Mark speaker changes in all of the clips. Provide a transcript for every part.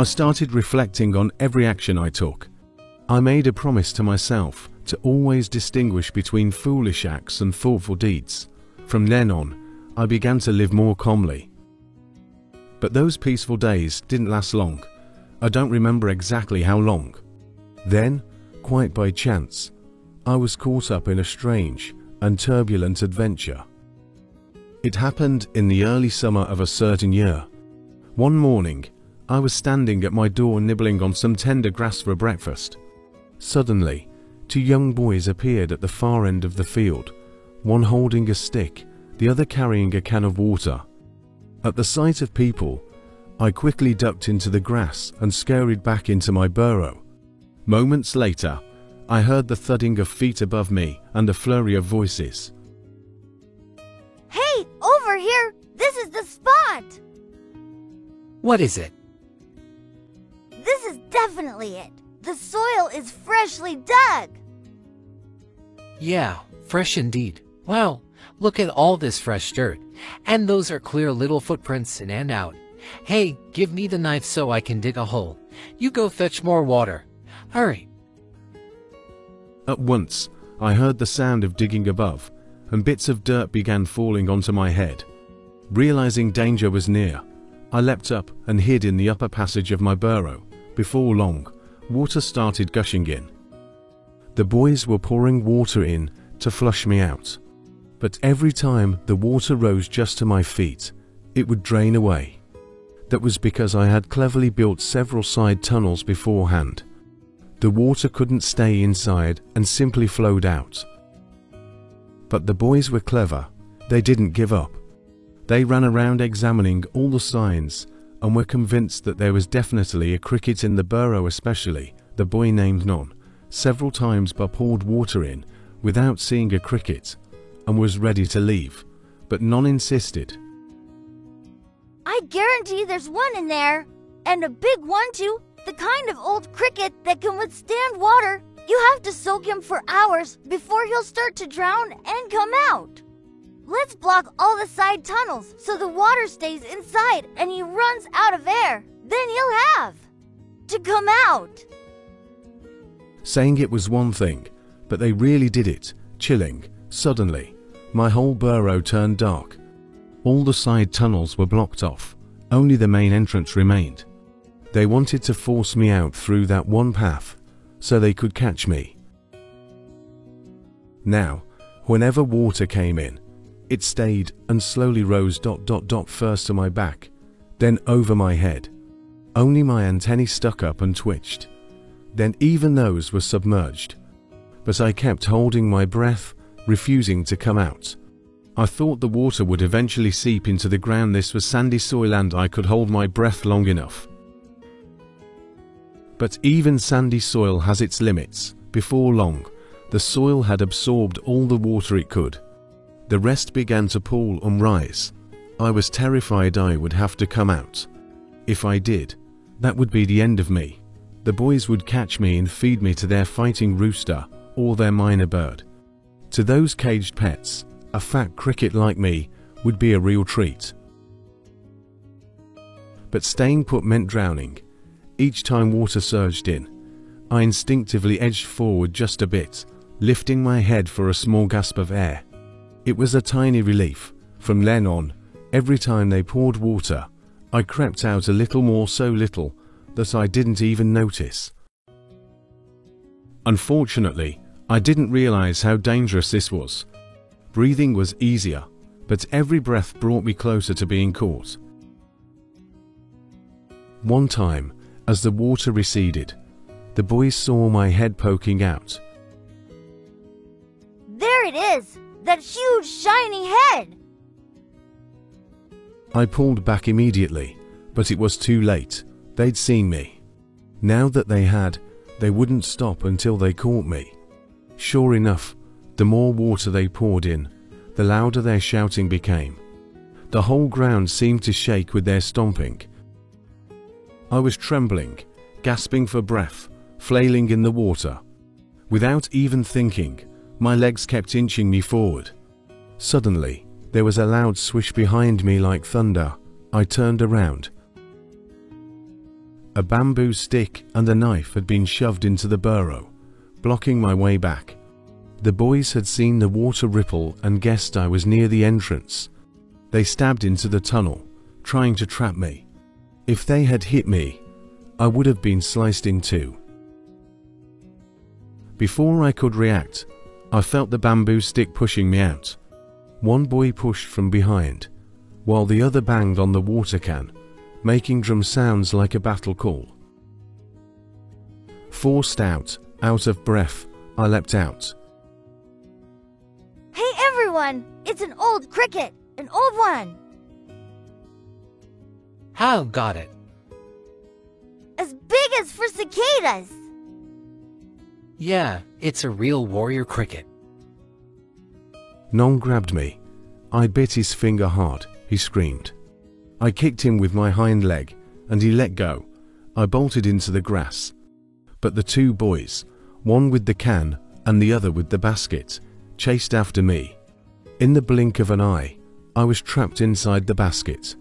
Speaker 1: I started reflecting on every action I took. I made a promise to myself to always distinguish between foolish acts and thoughtful deeds. From then on, I began to live more calmly. But those peaceful days didn't last long. I don't remember exactly how long. Then, quite by chance, I was caught up in a strange and turbulent adventure. It happened in the early summer of a certain year. One morning, I was standing at my door nibbling on some tender grass for breakfast. Suddenly, two young boys appeared at the far end of the field, one holding a stick, the other carrying a can of water. At the sight of people, I quickly ducked into the grass and scurried back into my burrow. Moments later, I heard the thudding of feet above me and a flurry of voices.
Speaker 2: Hey, over here! This is the spot!
Speaker 3: What is it?
Speaker 2: This is definitely it. The soil is freshly dug.
Speaker 3: Yeah, fresh indeed. Wow, look at all this fresh dirt. And those are clear little footprints in and out. Hey, give me the knife so I can dig a hole. You go fetch more water. Hurry.
Speaker 1: At once, I heard the sound of digging above, and bits of dirt began falling onto my head. Realizing danger was near, I leapt up and hid in the upper passage of my burrow. Before long, water started gushing in. The boys were pouring water in to flush me out. But every time the water rose just to my feet, it would drain away. That was because I had cleverly built several side tunnels beforehand. The water couldn't stay inside and simply flowed out. But the boys were clever. They didn't give up. They ran around examining all the signs and were convinced that there was definitely a cricket in the burrow, especially the boy named Non. Several times Bob poured water in without seeing a cricket and was ready to leave, but Non insisted.
Speaker 2: I guarantee there's one in there. And a big one too. The kind of old cricket that can withstand water. You have to soak him for hours before he'll start to drown and come out. Let's block all the side tunnels so the water stays inside and he runs out of air. Then he'll have to come out.
Speaker 1: Saying it was one thing, but they really did it. Chilling. Suddenly, my whole burrow turned dark. All the side tunnels were blocked off. Only the main entrance remained. They wanted to force me out through that one path, so they could catch me. Now, whenever water came in, it stayed and slowly rose ... first to my back, then over my head. Only my antennae stuck up and twitched. Then even those were submerged. But I kept holding my breath, refusing to come out. I thought the water would eventually seep into the ground. This was sandy soil and I could hold my breath long enough. But even sandy soil has its limits. Before long, the soil had absorbed all the water it could. The rest began to pool and rise. I was terrified I would have to come out. If I did, that would be the end of me. The boys would catch me and feed me to their fighting rooster or their minor bird. To those caged pets, a fat cricket like me would be a real treat. But staying put meant drowning. Each time water surged in, I instinctively edged forward just a bit, lifting my head for a small gasp of air. It was a tiny relief. From then on, every time they poured water, I crept out a little more, so little that I didn't even notice. Unfortunately, I didn't realize how dangerous this was. Breathing was easier, but every breath brought me closer to being caught. One time, as the water receded, the boys saw my head poking out.
Speaker 2: There it is! That huge shiny head!
Speaker 1: I pulled back immediately, but it was too late. They'd seen me. Now that they had, they wouldn't stop until they caught me. Sure enough, the more water they poured in, the louder their shouting became. The whole ground seemed to shake with their stomping. I was trembling, gasping for breath, flailing in the water. Without even thinking, my legs kept inching me forward. Suddenly, there was a loud swish behind me like thunder. I turned around. A bamboo stick and a knife had been shoved into the burrow, blocking my way back. The boys had seen the water ripple and guessed I was near the entrance. They stabbed into the tunnel, trying to trap me. If they had hit me, I would have been sliced in two. Before I could react, I felt the bamboo stick pushing me out. One boy pushed from behind, while the other banged on the water can, making drum sounds like a battle call. Forced out of breath, I leapt out.
Speaker 2: Hey everyone! It's an old cricket! An old one!
Speaker 3: How got it?
Speaker 2: As big as for cicadas!
Speaker 3: Yeah, it's a real warrior cricket.
Speaker 1: Nong grabbed me. I bit his finger hard, he screamed. I kicked him with my hind leg, and he let go. I bolted into the grass. But the two boys, one with the can and the other with the basket, chased after me. In the blink of an eye, I was trapped inside the basket.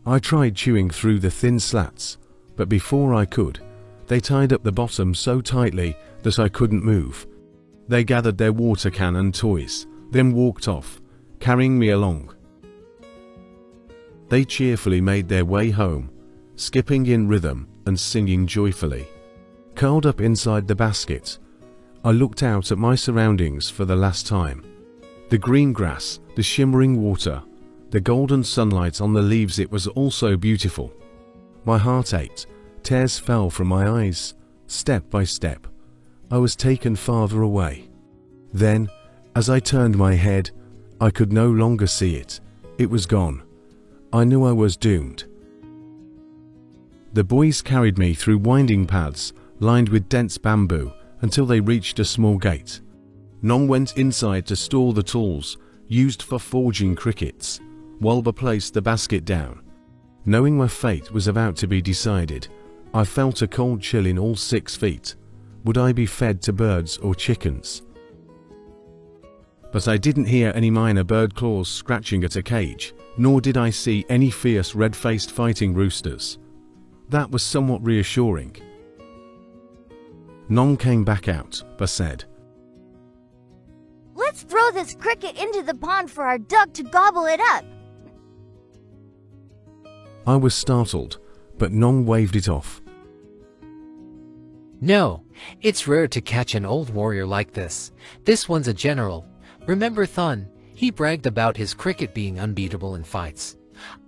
Speaker 1: I tried chewing through the thin slats, but before I could, they tied up the bottom so tightly that I couldn't move. They gathered their water can and toys, then walked off, carrying me along. They cheerfully made their way home, skipping in rhythm and singing joyfully. Curled up inside the basket, I looked out at my surroundings for the last time. The green grass, the shimmering water, the golden sunlight on the leaves, it was all so beautiful. My heart ached, tears fell from my eyes. Step by step, I was taken farther away. Then, as I turned my head, I could no longer see it. It was gone. I knew I was doomed. The boys carried me through winding paths lined with dense bamboo until they reached a small gate. Nong went inside to store the tools used for forging crickets, while Ba placed the basket down. Knowing my fate was about to be decided, I felt a cold chill in all 6 feet. Would I be fed to birds or chickens? But I didn't hear any minor bird claws scratching at a cage, nor did I see any fierce red-faced fighting roosters. That was somewhat reassuring. Nong came back out, but said,
Speaker 2: Let's throw this cricket into the pond for our duck to gobble it up.
Speaker 1: I was startled, but Nong waved it off.
Speaker 3: No, it's rare to catch an old warrior like this. This one's a general. Remember Thun? He bragged about his cricket being unbeatable in fights.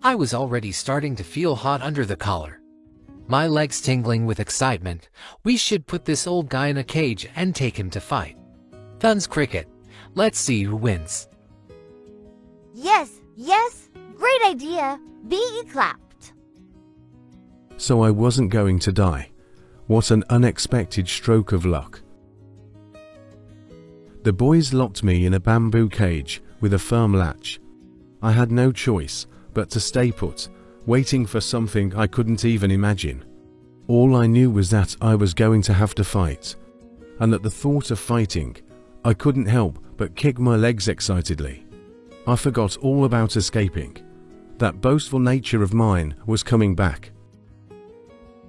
Speaker 3: I was already starting to feel hot under the collar. My legs tingling with excitement. We should put this old guy in a cage and take him to fight. Thun's cricket. Let's see who wins.
Speaker 2: Yes, great idea. Be clapped.
Speaker 1: So I wasn't going to die. What an unexpected stroke of luck. The boys locked me in a bamboo cage with a firm latch. I had no choice but to stay put, waiting for something I couldn't even imagine. All I knew was that I was going to have to fight, and at the thought of fighting, I couldn't help but kick my legs excitedly. I forgot all about escaping. That boastful nature of mine was coming back.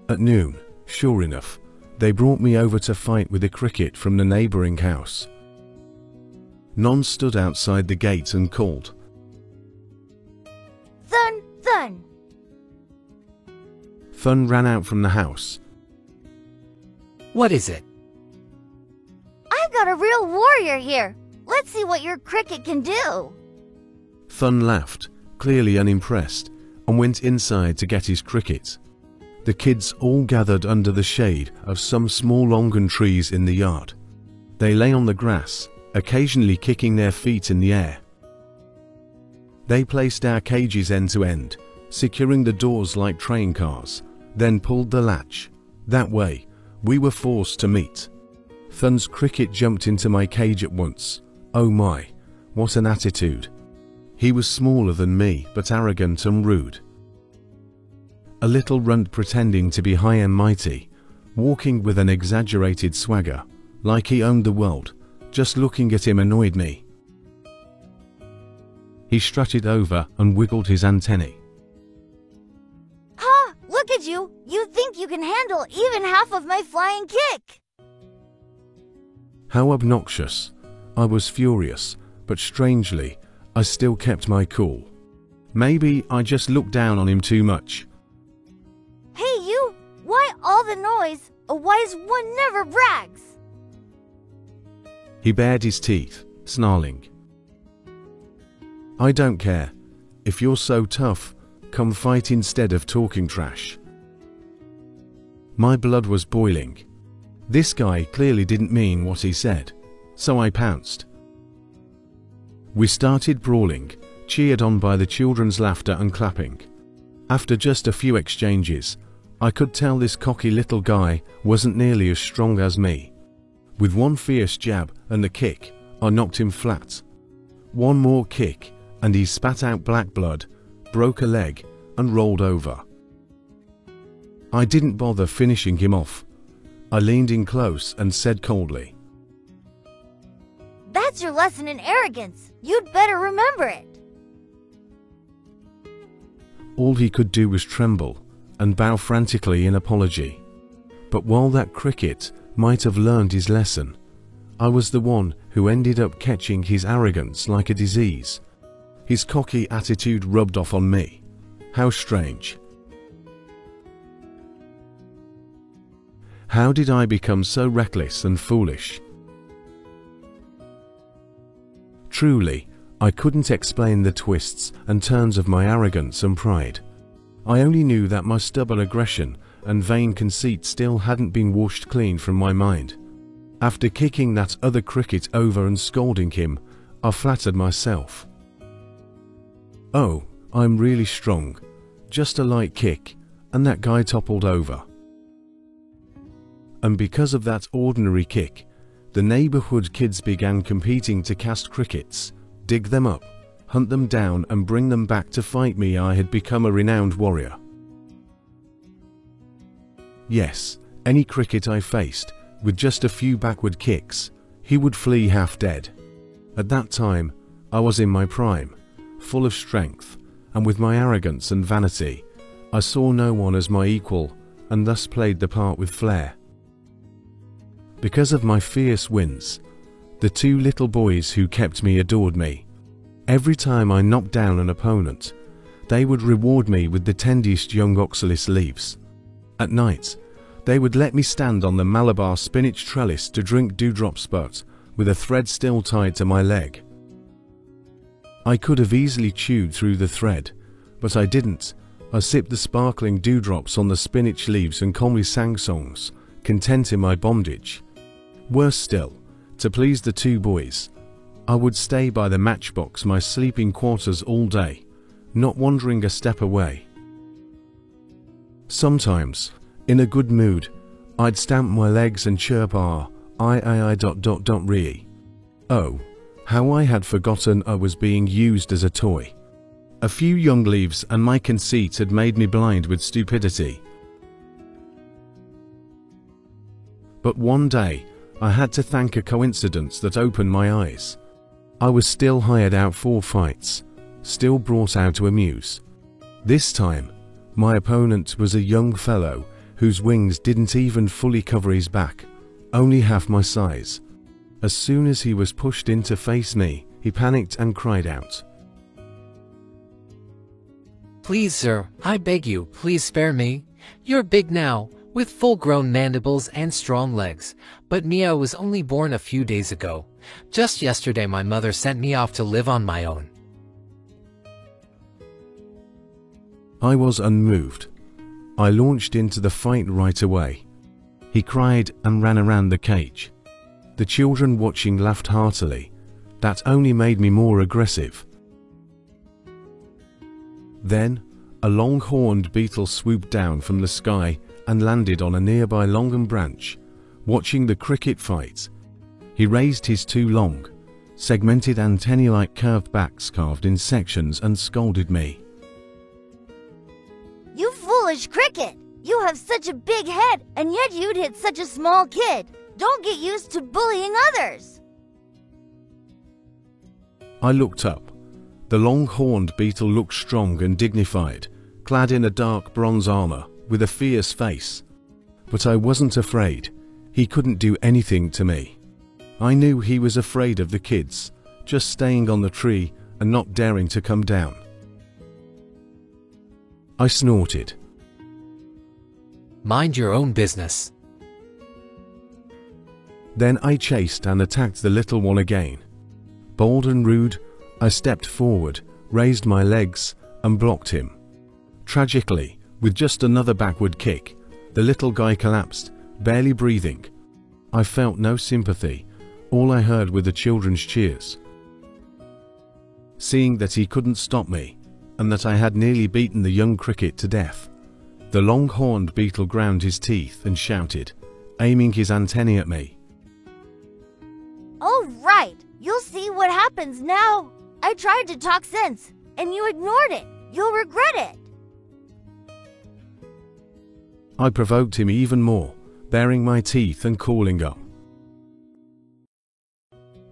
Speaker 1: At noon, sure enough, they brought me over to fight with a cricket from the neighboring house. Nong stood outside the gate and called,
Speaker 2: Thun, Thun.
Speaker 1: Thun ran out from the house.
Speaker 3: What is it?
Speaker 2: I've got a real warrior here. Let's see what your cricket can do.
Speaker 1: Thun laughed, clearly unimpressed, and went inside to get his cricket. The kids all gathered under the shade of some small longan trees in the yard. They lay on the grass, occasionally kicking their feet in the air. They placed our cages end to end, securing the doors like train cars, then pulled the latch. That way, we were forced to meet. Thun's cricket jumped into my cage at once. Oh my, what an attitude. He was smaller than me, but arrogant and rude. A little runt pretending to be high and mighty, walking with an exaggerated swagger, like he owned the world. Just looking at him annoyed me. He strutted over and wiggled his antennae.
Speaker 2: Ha! Look at you! You think you can handle even half of my flying kick?
Speaker 1: How obnoxious. I was furious, but strangely, I still kept my cool. Maybe I just looked down on him too much.
Speaker 2: Hey you! Why all the noise? A wise one never brags!
Speaker 1: He bared his teeth, snarling. I don't care. If you're so tough, come fight instead of talking trash. My blood was boiling. This guy clearly didn't mean what he said, so I pounced. We started brawling, cheered on by the children's laughter and clapping. After just a few exchanges, I could tell this cocky little guy wasn't nearly as strong as me. With one fierce jab and a kick, I knocked him flat. One more kick, and he spat out black blood, broke a leg, and rolled over. I didn't bother finishing him off. I leaned in close and said coldly,
Speaker 2: That's your lesson in arrogance. You'd better remember it.
Speaker 1: All he could do was tremble and bow frantically in apology. But while that cricket might have learned his lesson, I was the one who ended up catching his arrogance like a disease. His cocky attitude rubbed off on me. How strange. How did I become so reckless and foolish? Truly, I couldn't explain the twists and turns of my arrogance and pride. I only knew that my stubborn aggression and vain conceit still hadn't been washed clean from my mind. After kicking that other cricket over and scolding him, I flattered myself. Oh, I'm really strong. Just a light kick, and that guy toppled over. And because of that ordinary kick, the neighborhood kids began competing to cast crickets, dig them up, hunt them down and bring them back to fight me. I had become a renowned warrior. Yes, any cricket I faced, with just a few backward kicks, he would flee half dead. At that time, I was in my prime, full of strength, and with my arrogance and vanity, I saw no one as my equal, and thus played the part with flair. Because of my fierce wins, the two little boys who kept me adored me. Every time I knocked down an opponent, they would reward me with the tenderest young oxalis leaves. At night, they would let me stand on the Malabar spinach trellis to drink dewdrop spurt with a thread still tied to my leg. I could have easily chewed through the thread, but I didn't. I sipped the sparkling dewdrops on the spinach leaves and calmly sang songs, content in my bondage. Worse still, to please the two boys, I would stay by the matchbox, my sleeping quarters, all day, not wandering a step away. Sometimes, in a good mood, I'd stamp my legs and chirp re. Oh, how I had forgotten I was being used as a toy. A few young leaves and my conceit had made me blind with stupidity. But one day, I had to thank a coincidence that opened my eyes. I was still hired out for fights, still brought out to amuse. This time, my opponent was a young fellow whose wings didn't even fully cover his back, only half my size. As soon as he was pushed in to face me, he panicked and cried out,
Speaker 3: Please, sir, I beg you, please spare me. You're big now, with full-grown mandibles and strong legs, but me, I was only born a few days ago. Just yesterday my mother sent me off to live on my own.
Speaker 1: I was unmoved. I launched into the fight right away. He cried and ran around the cage. The children watching laughed heartily. That only made me more aggressive. Then, a long-horned beetle swooped down from the sky and landed on a nearby longan branch, watching the cricket fight. He raised his two long, segmented antennae like curved backs carved in sections and scolded me.
Speaker 2: You foolish cricket! You have such a big head, and yet you'd hit such a small kid. Don't get used to bullying others.
Speaker 1: I looked up. The long-horned beetle looked strong and dignified, clad in a dark bronze armor, with a fierce face. But I wasn't afraid. He couldn't do anything to me. I knew he was afraid of the kids, just staying on the tree and not daring to come down. I snorted.
Speaker 3: Mind your own business.
Speaker 1: Then I chased and attacked the little one again. Bold and rude, I stepped forward, raised my legs, and blocked him. Tragically, with just another backward kick, the little guy collapsed, barely breathing. I felt no sympathy. All I heard were the children's cheers. Seeing that he couldn't stop me, and that I had nearly beaten the young cricket to death, the long-horned beetle ground his teeth and shouted, aiming his antennae at me.
Speaker 2: "Oh, right. You'll see what happens now. I tried to talk sense, and you ignored it. You'll regret it."
Speaker 1: I provoked him even more, baring my teeth and calling up.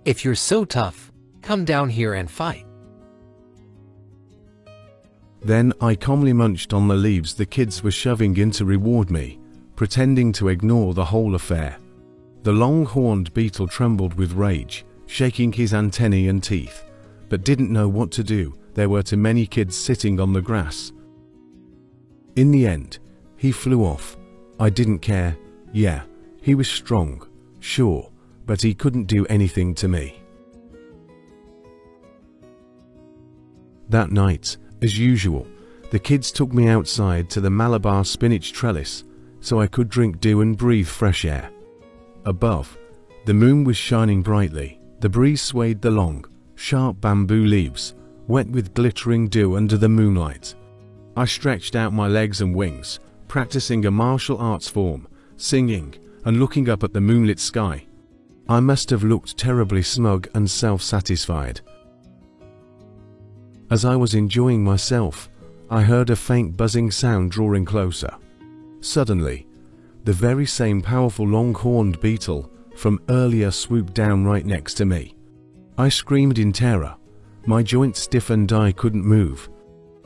Speaker 3: If you're so tough, come down here and fight.
Speaker 1: Then I calmly munched on the leaves the kids were shoving in to reward me, pretending to ignore the whole affair. The long-horned beetle trembled with rage, shaking his antennae and teeth, but didn't know what to do. There were too many kids sitting on the grass. In the end, he flew off. I didn't care. Yeah, he was strong, sure, but he couldn't do anything to me. That night, as usual, the kids took me outside to the Malabar spinach trellis so I could drink dew and breathe fresh air. Above, the moon was shining brightly. The breeze swayed the long, sharp bamboo leaves, wet with glittering dew under the moonlight. I stretched out my legs and wings, practicing a martial arts form, singing and looking up at the moonlit sky. I must have looked terribly smug and self-satisfied. As I was enjoying myself, I heard a faint buzzing sound drawing closer. Suddenly, the very same powerful long-horned beetle from earlier swooped down right next to me. I screamed in terror. My joints stiffened, I couldn't move.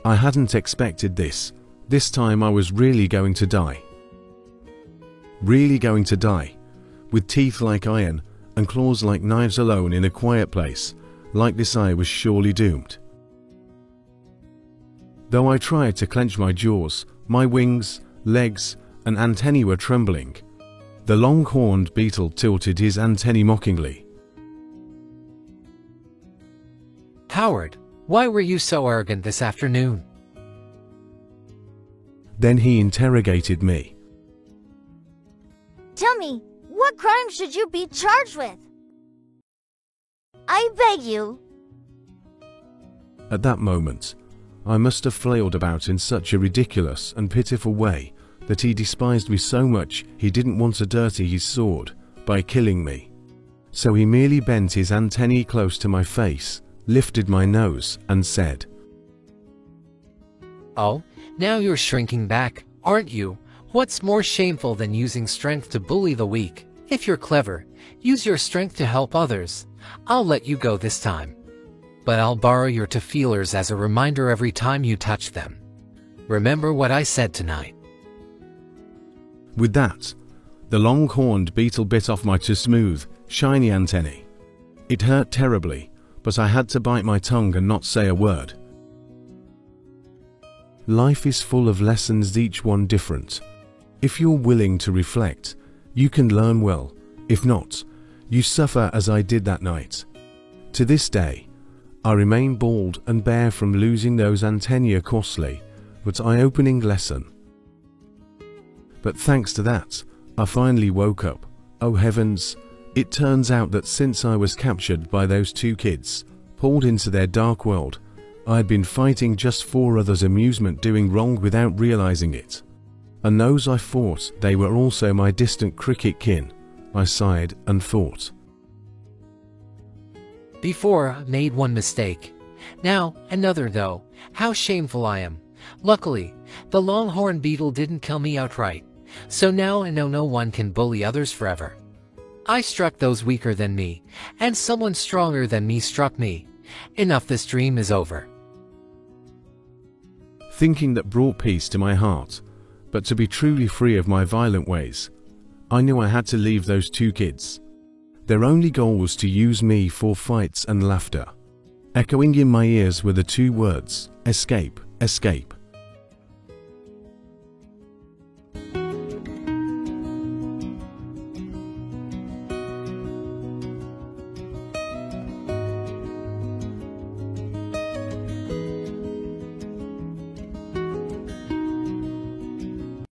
Speaker 1: I hadn't expected this. This time I was really going to die. Really going to die. With teeth like iron and claws like knives alone in a quiet place. Like this I was surely doomed. Though I tried to clench my jaws, my wings, legs, and antennae were trembling. The long-horned beetle tilted his antennae mockingly.
Speaker 3: Howard, why were you so arrogant this afternoon?
Speaker 1: Then he interrogated me.
Speaker 2: "Tell me, what crime should you be charged with? I beg you."
Speaker 1: At that moment, I must have flailed about in such a ridiculous and pitiful way that he despised me so much he didn't want to dirty his sword by killing me. So he merely bent his antennae close to my face, lifted my nose, and said,
Speaker 3: Oh, now you're shrinking back, aren't you? What's more shameful than using strength to bully the weak? If you're clever, use your strength to help others. I'll let you go this time. But I'll borrow your feelers as a reminder every time you touch them. Remember what I said tonight.
Speaker 1: With that, the long-horned beetle bit off my too smooth, shiny antennae. It hurt terribly, but I had to bite my tongue and not say a word. Life is full of lessons, each one different. If you're willing to reflect, you can learn well. If not, you suffer as I did that night. To this day, I remain bald and bare from losing those antennae, a costly but eye-opening lesson. But thanks to that, I finally woke up. Oh heavens, it turns out that since I was captured by those two kids, pulled into their dark world, I had been fighting just for others' amusement, doing wrong without realizing it. And those I fought, they were also my distant cricket kin. I sighed and thought.
Speaker 3: Before, I made one mistake. Now, another though. How shameful I am. Luckily, the longhorn beetle didn't kill me outright. So now I know no one can bully others forever. I struck those weaker than me, and someone stronger than me struck me. Enough, this dream is over.
Speaker 1: Thinking that brought peace to my heart, But to be truly free of my violent ways, I knew I had to leave those two kids. Their only goal was to use me for fights and laughter. Echoing in my ears were the two words, escape, escape.